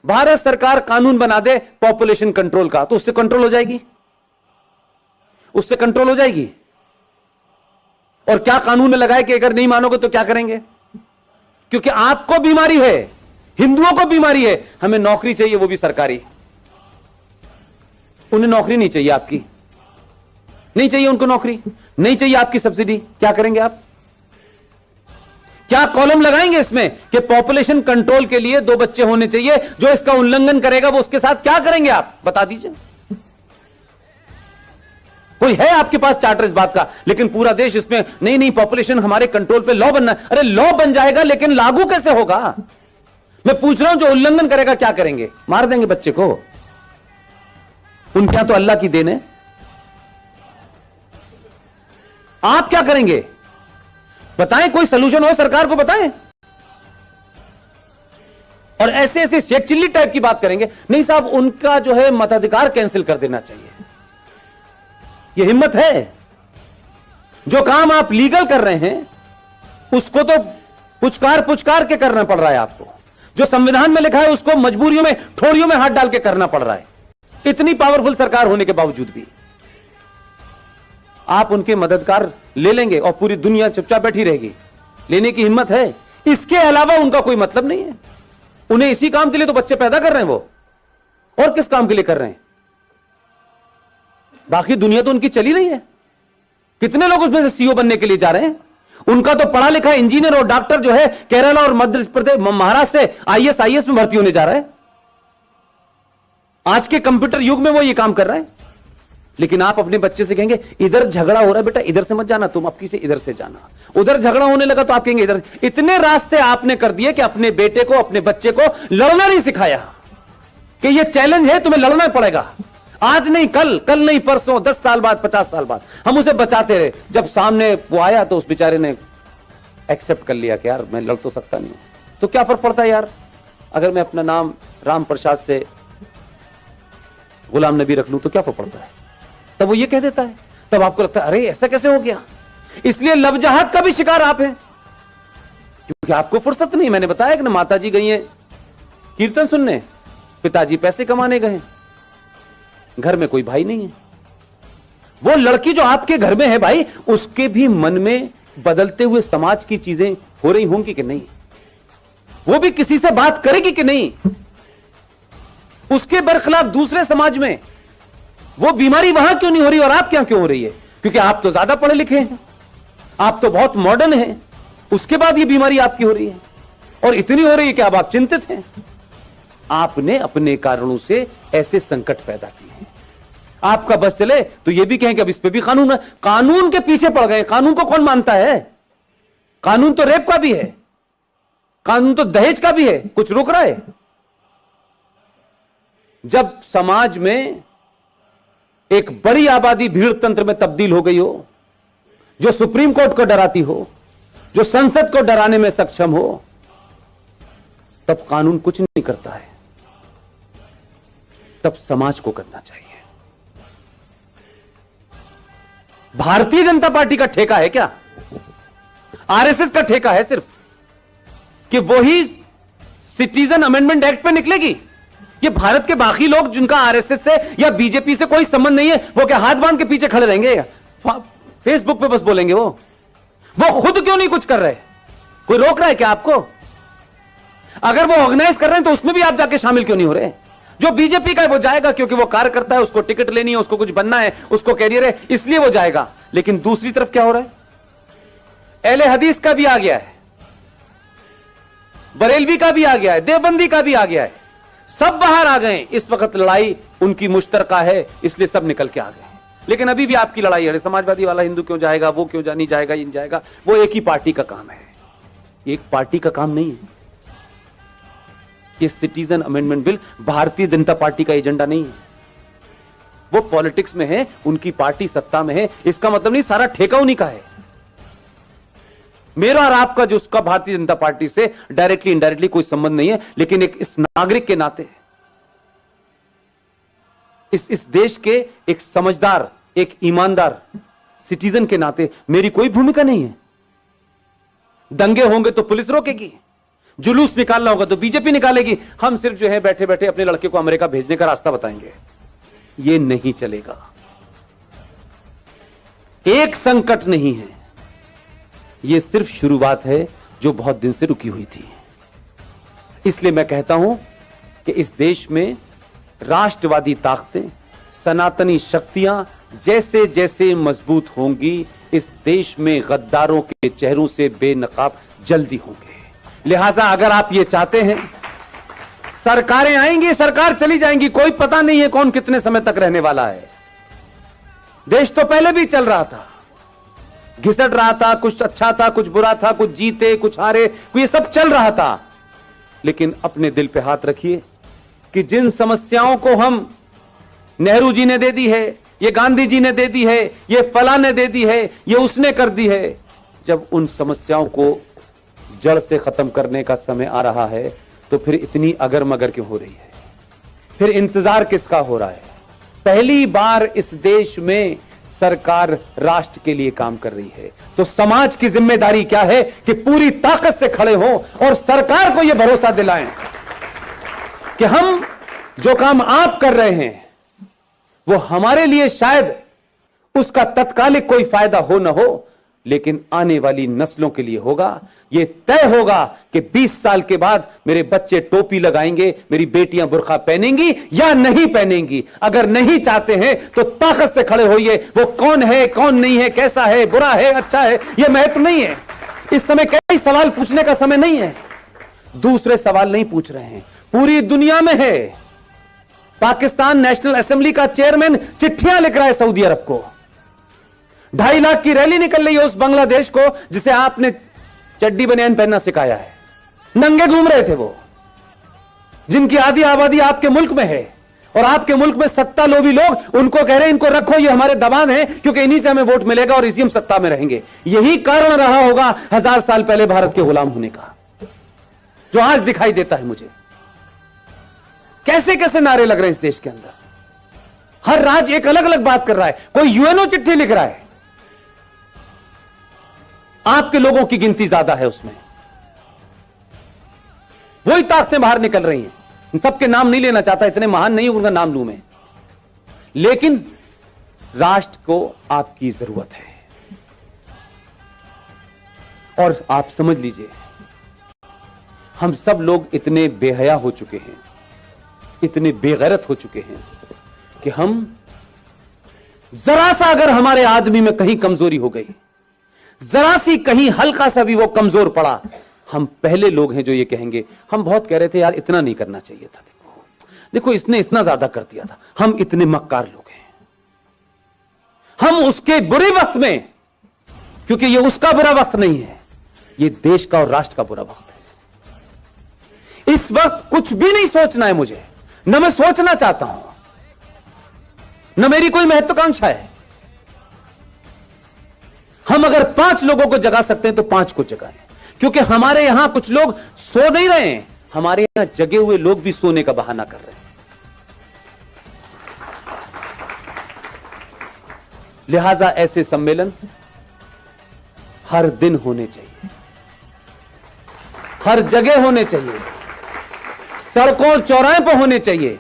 भारत सरकार कानून बना दे पॉपुलेशन कंट्रोल का, तो उससे कंट्रोल हो जाएगी, उससे कंट्रोल हो जाएगी। और क्या कानून में लगाए कि अगर नहीं मानोगे तो क्या करेंगे? क्योंकि आपको बीमारी है, हिंदुओं को बीमारी है, हमें नौकरी चाहिए, वो भी सरकारी। उन्हें नौकरी नहीं चाहिए, आपकी नहीं चाहिए, उनको नौकरी नहीं चाहिए, आपकी सब्सिडी। क्या करेंगे आप? क्या कॉलम लगाएंगे इसमें कि पॉपुलेशन कंट्रोल के लिए 2 बच्चे होने चाहिए, जो इसका उल्लंघन करेगा वो उसके साथ क्या करेंगे आप? बता दीजिए। कोई है आपके पास चार्टर इस बात का? लेकिन पूरा देश इसमें नहीं नहीं, पॉपुलेशन हमारे कंट्रोल पे लॉ बनना है। अरे लॉ बन जाएगा, लेकिन लागू कैसे होगा? मैं पूछ रहा हूं, जो उल्लंघन करेगा क्या करेंगे? मार देंगे बच्चे को? उनके यहां तो अल्लाह की देन है। आप क्या करेंगे? बताएं, कोई सलूशन हो सरकार को बताएं। और ऐसे ऐसे शेख चिल्ली टाइप की बात करेंगे। नहीं साहब, उनका जो है मताधिकार कैंसिल कर देना चाहिए। ये हिम्मत है? जो काम आप लीगल कर रहे हैं उसको तो पुचकार पुचकार के करना पड़ रहा है आपको। जो संविधान में लिखा है उसको मजबूरियों में, ठोड़ियों में हाथ डाल के करना पड़ रहा है, इतनी पावरफुल सरकार होने के बावजूद भी। आप उनके मददगार ले लेंगे और पूरी दुनिया चुपचाप बैठी रहेगी। लेने की हिम्मत है? इसके अलावा उनका कोई मतलब नहीं है। उन्हें इसी काम के लिए तो बच्चे पैदा कर रहे हैं वो, और किस काम के लिए कर रहे हैं? बाकी दुनिया तो उनकी चली रही है। कितने लोग उसमें से सीईओ बनने के लिए जा रहे हैं? उनका तो पढ़ा लिखा इंजीनियर और डॉक्टर जो है केरला और मध्य प्रदेश, महाराष्ट्र से आईएएस में भर्ती होने जा रहा है। आज के कंप्यूटर युग में वो ये काम कर रहा है। लेकिन आप अपने बच्चे से कहेंगे इधर झगड़ा हो रहा है बेटा, इधर से मत जाना, तुम अपनी से इधर से जाना। उधर झगड़ा होने लगा तो आप कहेंगे इधर। इतने रास्ते आपने कर दिए कि अपने बेटे को, अपने बच्चे को लड़ना नहीं सिखाया कि ये चैलेंज है, तुम्हें लड़ना पड़ेगा। आज नहीं कल, कल नहीं परसों, 10 साल बाद, 50 साल बाद हम उसे बचाते रहे। जब सामने वो आया तो उस बेचारे ने एक्सेप्ट कर लिया कि यार मैं लड़ तो सकता नहीं हूं। तो क्या फर्क पड़ता है यार, अगर मैं अपना नाम राम प्रसाद से गुलाम नबी रख लूं तो क्या फर्क पड़ता है? तब वो ये कह देता है। तब आपको लगता है अरे ऐसा कैसे हो गया? इसलिए लवजहाद का भी शिकार आप हैं, क्योंकि आपको फुर्सत नहीं। मैंने बताया कि ना, माता जी गई हैं कीर्तन सुनने, पिताजी पैसे कमाने गए, घर में कोई भाई नहीं है। वो लड़की जो आपके घर में है भाई, उसके भी मन में बदलते हुए समाज की चीजें हो रही होंगी कि नहीं? वो भी किसी से बात करेगी कि नहीं? उसके बरखिलाफ दूसरे समाज में वो बीमारी वहां क्यों नहीं हो रही और आप क्या क्यों हो रही है? क्योंकि आप तो ज्यादा पढ़े लिखे हैं, आप तो बहुत मॉडर्न हैं, उसके बाद ये बीमारी आपकी हो रही है, और इतनी हो रही है कि अब आप चिंतित हैं। आपने अपने कारणों से ऐसे संकट पैदा किए हैं। आपका बस चले तो ये भी कहें कि अब इस पे भी कानून है। कानून के पीछे पड़ गए। कानून को कौन मानता है? कानून तो रेप का भी है, कानून तो दहेज का भी है। कुछ रोक रहा है? जब समाज में एक बड़ी आबादी भीड़ तंत्र में तब्दील हो गई हो, जो सुप्रीम कोर्ट को डराती हो, जो संसद को डराने में सक्षम हो, तब कानून कुछ नहीं करता है, तब समाज को करना चाहिए। भारतीय जनता पार्टी का ठेका है क्या? आरएसएस का ठेका है सिर्फ कि वही सिटीजन अमेंडमेंट एक्ट पे निकलेगी? ये भारत के बाकी लोग जिनका आरएसएस से या बीजेपी से कोई संबंध नहीं है, वो क्या हाथ बांध के पीछे खड़े रहेंगे? फेसबुक पे बस बोलेंगे वो खुद क्यों नहीं कुछ कर रहे? कोई रोक रहा है क्या आपको? अगर वो ऑर्गेनाइज कर रहे हैं तो उसमें भी आप जाके शामिल क्यों नहीं हो रहे? जो बीजेपी का है वो जाएगा क्योंकि वो कार्यकर्ता करता है, उसको टिकट लेनी है, उसको कुछ बनना है, उसको कैरियर है, इसलिए वो जाएगा। लेकिन दूसरी तरफ क्या हो रहा है? अहले हदीस का भी आ गया है, बरेलवी का भी आ गया है, देवबंदी का भी आ गया है, सब बाहर आ गए। इस वक्त लड़ाई उनकी मुश्तरका है, इसलिए सब निकल के आ गए। लेकिन अभी भी आपकी लड़ाई है, समाजवादी वाला हिंदू क्यों जाएगा, वो क्यों नहीं जाएगा, इन जाएगा। वो एक ही पार्टी का काम है, एक पार्टी का काम नहीं है। ये citizen amendment bill Bharatiya Janata party का एजेंडा नहीं है। वो पॉलिटिक्स में है, उनकी पार्टी सत्ता में है, इसका मतलब नहीं सारा ठेका उन्हीं का है। मेरा और आपका जो उसका भारतीय जनता पार्टी से डायरेक्टली इनडायरेक्टली कोई संबंध नहीं है, लेकिन एक इस नागरिक के नाते, इस देश के एक समझदार, एक ईमानदार सिटीजन के नाते मेरी कोई भूमिका नहीं है। दंगे होंगे तो पुलिस रोकेगी, जुलूस निकालना होगा तो बीजेपी निकालेगी, हम सिर्फ जो है बैठे बैठे अपने लड़के को अमेरिका भेजने का रास्ता बताएंगे। ये नहीं चलेगा। एक संकट नहीं है, ये सिर्फ शुरुआत है जो बहुत दिन से रुकी हुई थी। इसलिए मैं कहता हूं कि इस देश में राष्ट्रवादी ताकतें, सनातनी शक्तियां जैसे जैसे मजबूत होंगी, इस देश में गद्दारों के चेहरों से बेनकाब जल्दी होंगे। लिहाजा अगर आप ये चाहते हैं, सरकारें आएंगी, सरकार चली जाएंगी, कोई पता नहीं है कौन कितने समय तक रहने वाला है। देश तो पहले भी चल रहा था, घिसट रहा था, कुछ अच्छा था, कुछ बुरा था, कुछ जीते, कुछ हारे, ये सब चल रहा था। लेकिन अपने दिल पे हाथ रखिए कि जिन समस्याओं को हम नेहरू जी ने दे दी है, ये गांधी जी ने दे दी है, ये फला ने दे दी है, ये उसने कर दी है, जब उन समस्याओं को जड़ से खत्म करने का समय आ रहा है तो फिर इतनी अगर मगर क्यों हो रही है? फिर इंतजार किसका हो रहा है? पहली बार इस देश में सरकार राष्ट्र के लिए काम कर रही है, तो समाज की जिम्मेदारी क्या है कि पूरी ताकत से खड़े हों और सरकार को यह भरोसा दिलाएं कि हम जो काम आप कर रहे हैं वो हमारे लिए शायद उसका तत्कालिक कोई फायदा हो ना हो, लेकिन आने वाली नस्लों के लिए होगा। यह तय होगा कि 20 साल के बाद मेरे बच्चे टोपी लगाएंगे, मेरी बेटियां बुर्का पहनेंगी या नहीं पहनेंगी। अगर नहीं चाहते हैं तो ताकत से खड़े होइए। वो कौन है, कौन नहीं है, कैसा है, बुरा है, अच्छा है, यह महत्व नहीं है। इस समय कई सवाल पूछने का समय नहीं है। दूसरे सवाल नहीं पूछ रहे हैं, पूरी दुनिया में है। पाकिस्तान नेशनल असेंबली का चेयरमैन चिट्ठियां लिख रहा है सऊदी अरब को। 2.5 लाख की रैली निकल रही है उस बांग्लादेश को जिसे आपने चड्डी बनियान पहनना सिखाया है। नंगे घूम रहे थे वो, जिनकी आधी आबादी आपके मुल्क में है, और आपके मुल्क में सत्ता लोभी लोग उनको कह रहे हैं इनको रखो, ये हमारे दबान है, क्योंकि इन्हीं से हमें वोट मिलेगा और इसी हम सत्ता में रहेंगे। यही कारण रहा होगा 1000 साल पहले भारत के गुलाम होने का, जो आज दिखाई देता है मुझे। कैसे कैसे नारे लग रहे हैं इस देश के अंदर, हर राज्य एक अलग अलग बात कर रहा है। कोई यूएनओ चिट्ठी लिख रहा है, आपके लोगों की गिनती ज्यादा है उसमें, वही ताकतें बाहर निकल रही हैं। सबके नाम नहीं लेना चाहता, इतने महान नहीं उनका नाम लूं मैं, लेकिन राष्ट्र को आपकी जरूरत है। और आप समझ लीजिए, हम सब लोग इतने बेहया हो चुके हैं, इतने बेगैरत हो चुके हैं कि हम जरा सा अगर हमारे आदमी में कहीं कमजोरी हो गई, जरा सी कहीं हल्का सा भी वो कमजोर पड़ा, हम पहले लोग हैं जो ये कहेंगे। हम बहुत कह रहे थे यार इतना नहीं करना चाहिए था, देखो इसने इतना ज्यादा कर दिया था, हम इतने मक्कार लोग हैं। हम उसके बुरे वक्त में, क्योंकि ये उसका बुरा वक्त नहीं है, ये देश का और राष्ट्र का बुरा वक्त है। इस वक्त कुछ भी नहीं सोचना है मुझे, न मैं सोचना चाहता हूं, न मेरी कोई महत्वाकांक्षा है। हम अगर 5 लोगों को जगा सकते हैं तो 5 को जगाएं, क्योंकि हमारे यहां कुछ लोग सो नहीं रहे हैं, हमारे यहां जगे हुए लोग भी सोने का बहाना कर रहे हैं। लिहाजा ऐसे सम्मेलन हर दिन होने चाहिए, हर जगह होने चाहिए, सड़कों चौराहे पर होने चाहिए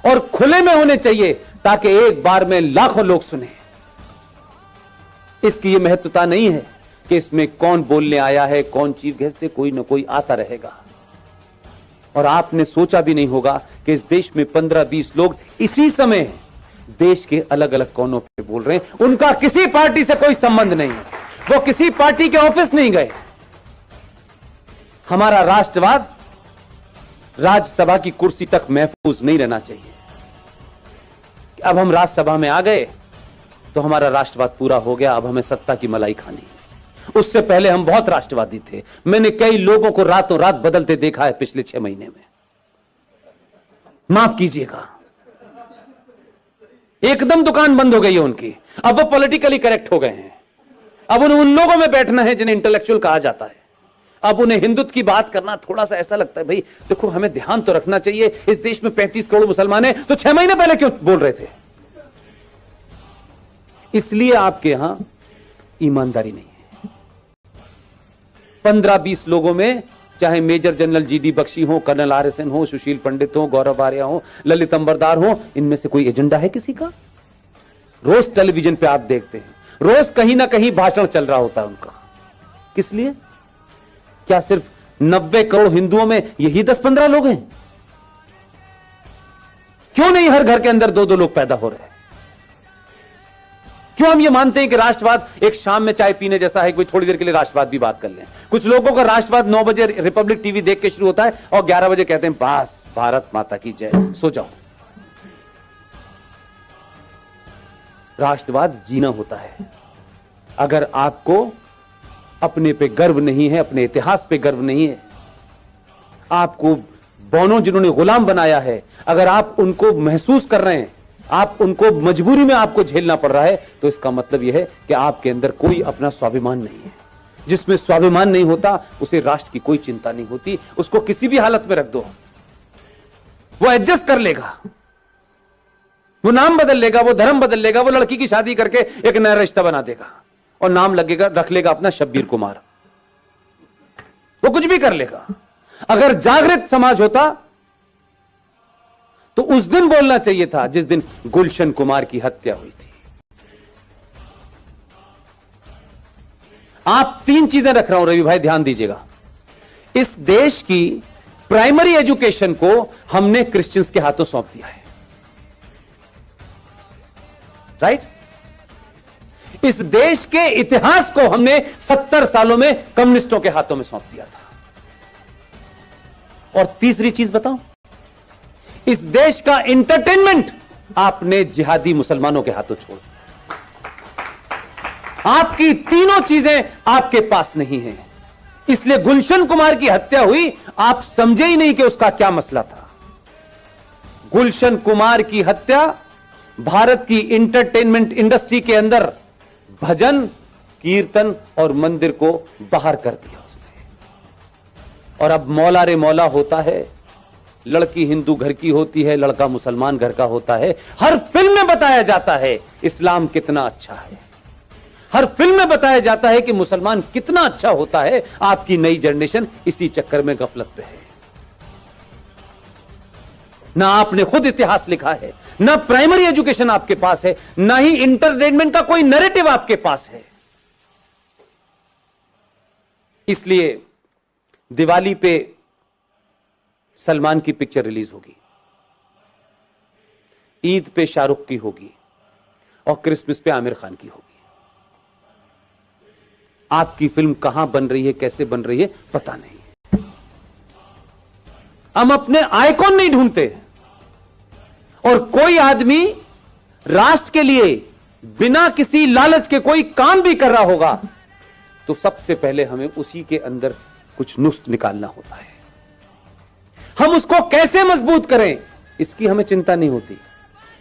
और खुले में होने चाहिए, ताकि एक बार में लाखों लोग सुने। इसकी यह महत्वता नहीं है कि इसमें कौन बोलने आया है, कौन चीफ गेस्ट है, कोई ना कोई आता रहेगा। और आपने सोचा भी नहीं होगा कि इस देश में 15-20 लोग इसी समय देश के अलग अलग कोनों पे बोल रहे हैं। उनका किसी पार्टी से कोई संबंध नहीं है, वो किसी पार्टी के ऑफिस नहीं गए। हमारा राष्ट्रवाद राज्यसभा की कुर्सी तक महफूज नहीं रहना चाहिए। अब हम राज्यसभा में आ गए तो हमारा राष्ट्रवाद पूरा हो गया, अब हमें सत्ता की मलाई खानी है। उससे पहले हम बहुत राष्ट्रवादी थे। मैंने कई लोगों को रातों रात बदलते देखा है पिछले 6 महीने में, माफ कीजिएगा। एकदम दुकान बंद हो गई है उनकी, अब वो पॉलिटिकली करेक्ट हो गए हैं। अब उन्हें उन लोगों में बैठना है जिन्हें इंटेलेक्चुअल कहा जाता है। अब उन्हें हिंदुत्व की बात करना थोड़ा सा ऐसा लगता है, भाई देखो हमें ध्यान तो रखना चाहिए, इस देश में 35 करोड़ मुसलमान हैं, तो 6 महीने पहले क्यों बोल रहे थे? इसलिए आपके यहां ईमानदारी नहीं है। 15-20 लोगों में चाहे मेजर जनरल जीडी बख्शी हो, कर्नल RSN हो, सुशील पंडित हो, गौरव आर्या हो, ललित अंबरदार हो, इनमें से कोई एजेंडा है किसी का? रोज टेलीविजन पे आप देखते हैं, रोज कहीं ना कहीं भाषण चल रहा होता है उनका। किस लिए? क्या सिर्फ 90 करोड़ हिंदुओं में यही 10-15 लोग हैं? क्यों नहीं हर घर के अंदर 2-2 लोग पैदा हो रहे हैं? क्यों हम ये मानते हैं कि राष्ट्रवाद एक शाम में चाय पीने जैसा है, कोई थोड़ी देर के लिए राष्ट्रवाद भी बात कर लें? कुछ लोगों का राष्ट्रवाद 9 बजे रिपब्लिक टीवी देख के शुरू होता है और 11 बजे कहते हैं बस भारत माता की जय, सो जाओ। राष्ट्रवाद जीना होता है। अगर आपको अपने पे गर्व नहीं है, अपने इतिहास पे गर्व नहीं है, आपको बौनों जिन्होंने गुलाम बनाया है, अगर आप उनको महसूस कर रहे हैं, आप उनको मजबूरी में आपको झेलना पड़ रहा है, तो इसका मतलब यह है कि आपके अंदर कोई अपना स्वाभिमान नहीं है। जिसमें स्वाभिमान नहीं होता उसे राष्ट्र की कोई चिंता नहीं होती। उसको किसी भी हालत में रख दो, वो एडजस्ट कर लेगा, वो नाम बदल लेगा, वो धर्म बदल लेगा, वो लड़की की शादी करके एक नया रिश्ता बना देगा और नाम लगेगा, रख लेगा अपना शब्बीर कुमार। वो कुछ भी कर लेगा। अगर जागृत समाज होता तो उस दिन बोलना चाहिए था जिस दिन गुलशन कुमार की हत्या हुई थी। आप 3 चीजें रख रहा हूं रवि भाई, ध्यान दीजिएगा। इस देश की प्राइमरी एजुकेशन को हमने क्रिश्चियंस के हाथों सौंप दिया है, राइट? इस देश के इतिहास को हमने 70 सालों में कम्युनिस्टों के हाथों में सौंप दिया था। और तीसरी चीज बताऊं, इस देश का एंटरटेनमेंट आपने जिहादी मुसलमानों के हाथों छोड़ दिया। आपकी तीनों चीजें आपके पास नहीं हैं, इसलिए गुलशन कुमार की हत्या हुई, आप समझे ही नहीं कि उसका क्या मसला था। गुलशन कुमार की हत्या भारत की एंटरटेनमेंट इंडस्ट्री के अंदर भजन, कीर्तन और मंदिर को बाहर कर दिया उसने। और अब मौला रे मौला होता है, लड़की हिंदू घर की होती है, लड़का मुसलमान घर का होता है। हर फिल्म में बताया जाता है इस्लाम कितना अच्छा है, हर फिल्म में बताया जाता है कि मुसलमान कितना अच्छा होता है। आपकी नई जनरेशन इसी चक्कर में गफलत पे है। ना आपने खुद इतिहास लिखा है, ना प्राइमरी एजुकेशन आपके पास है, ना ही इंटरटेनमेंट का कोई नैरेटिव आपके पास है। इसलिए दिवाली पे सलमान की पिक्चर रिलीज होगी, ईद पे शाहरुख की होगी और क्रिसमस पे आमिर खान की होगी। आपकी फिल्म कहां बन रही है, कैसे बन रही है, पता नहीं। हम अपने आइकॉन नहीं ढूंढते। और कोई आदमी राष्ट्र के लिए बिना किसी लालच के कोई काम भी कर रहा होगा तो सबसे पहले हमें उसी के अंदर कुछ नुस्ख निकालना होता है। हम उसको कैसे मजबूत करें इसकी हमें चिंता नहीं होती।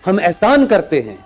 हम एहसान करते हैं